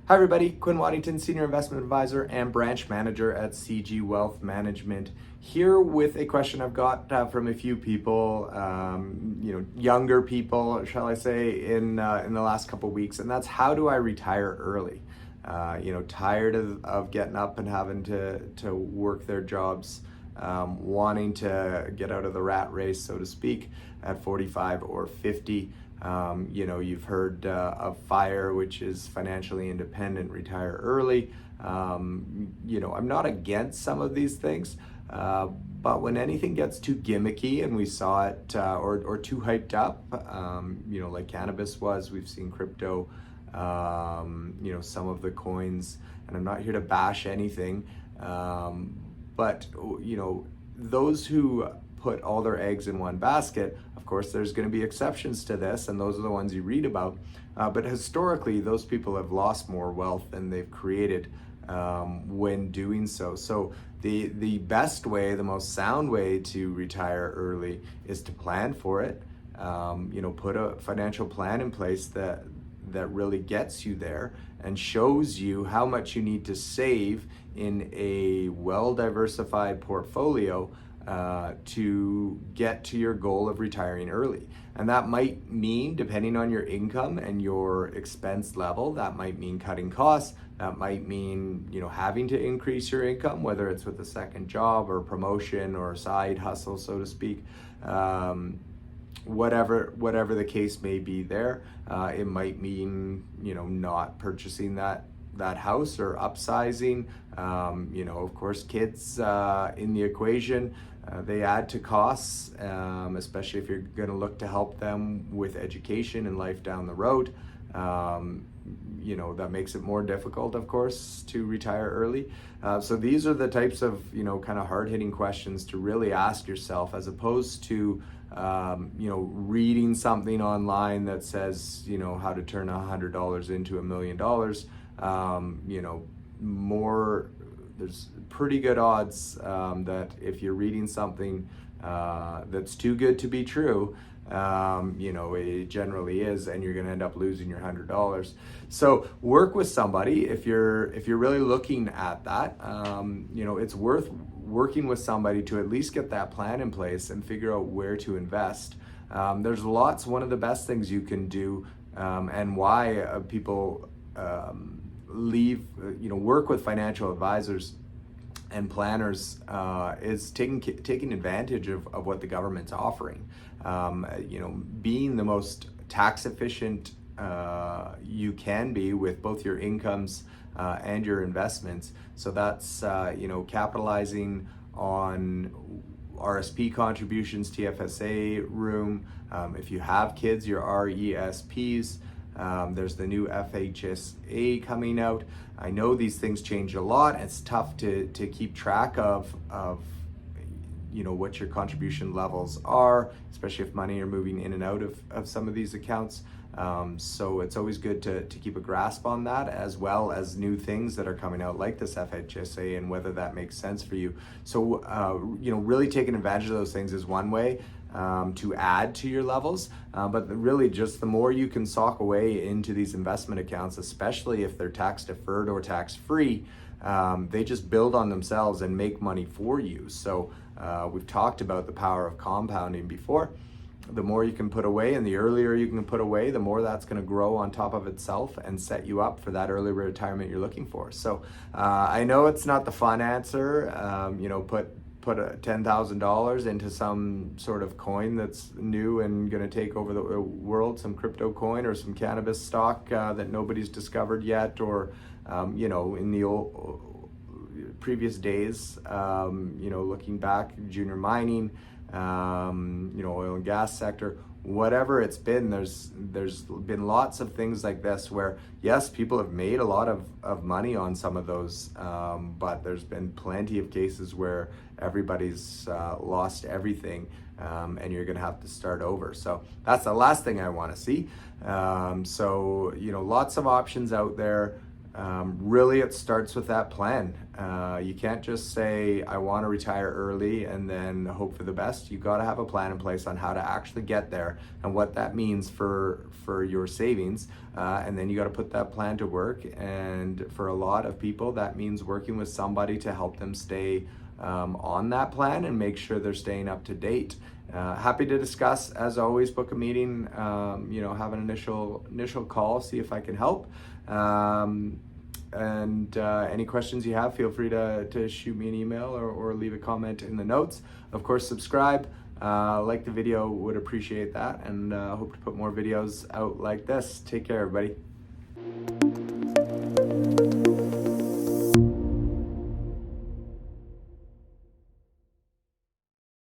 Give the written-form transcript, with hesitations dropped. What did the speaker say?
Hi everybody, Quinn Waddington, Senior Investment Advisor and Branch Manager at CG Wealth Management, here with a question I've got from a few people, younger people, shall I say, in the last couple of weeks, and that's how do I retire early? Tired of getting up and having to work their jobs, wanting to get out of the rat race, so to speak, at 45 or 50. You've heard of FIRE, which is financially independent, retire early. I'm not against some of these things, but when anything gets too gimmicky, and we saw it, or too hyped up, like cannabis was, we've seen crypto, some of the coins, and I'm not here to bash anything, but those who put all their eggs in one basket, of course there's going to be exceptions to this, and those are the ones you read about, but historically those people have lost more wealth than they've created when doing so. So the best way, the most sound way to retire early is to plan for it. Put a financial plan in place that really gets you there and shows you how much you need to save in a well-diversified portfolio to get to your goal of retiring early. And that might mean, depending on your income and your expense level, that might mean cutting costs. That might mean, having to increase your income, whether it's with a second job or promotion or a side hustle, so to speak. Whatever the case may be there, it might mean, not purchasing that house or upsizing. Of course, kids in the equation, they add to costs, especially if you're going to look to help them with education and life down the road. That makes it more difficult, of course, to retire early. So these are the types of, kind of hard-hitting questions to really ask yourself, as opposed to, reading something online that says, how to turn $100 into $1 million. There's pretty good odds that if you're reading something that's too good to be true, it generally is, and you're going to end up losing your $100. So work with somebody if you're really looking at that. It's worth working with somebody to at least get that plan in place and figure out where to invest. There's lots. One of the best things you can do, and why people work with financial advisors and planners, is taking advantage of what the government's offering. Being the most tax efficient you can be with both your incomes and your investments. So that's capitalizing on RSP contributions, TFSA room. If you have kids, your RESPs. There's the new FHSA coming out. I know these things change a lot. It's tough to keep track of what your contribution levels are, especially if money are moving in and out of some of these accounts. So it's always good to keep a grasp on that, as well as new things that are coming out like this FHSA and whether that makes sense for you. So, really taking advantage of those things is one way to add to your levels, but really just the more you can sock away into these investment accounts, especially if they're tax deferred or tax free, they just build on themselves and make money for you. So we've talked about the power of compounding before. The more you can put away and the earlier you can put away, the more that's going to grow on top of itself and set you up for that early retirement you're looking for. So I know it's not the fun answer, put $10,000 into some sort of coin that's new and going to take over the world, some crypto coin or some cannabis stock that nobody's discovered yet, or in the old previous days, looking back, junior mining, oil and gas sector, whatever it's been, there's been lots of things like this where, yes, people have made a lot of money on some of those, but there's been plenty of cases where everybody's lost everything, and you're gonna have to start over. So that's the last thing I want to see. Lots of options out there. really it starts with that plan. You can't just say, I want to retire early and then hope for the best. You got to have a plan in place on how to actually get there and what that means for your savings. And then you got to put that plan to work. And for a lot of people, that means working with somebody to help them stay on that plan and make sure they're staying up to date. Happy to discuss. As always, book a meeting, have an initial call, see if I can help. Any questions you have, feel free to shoot me an email or leave a comment in the notes. Of course, subscribe, like the video, would appreciate that, and hope to put more videos out like this. Take care, everybody.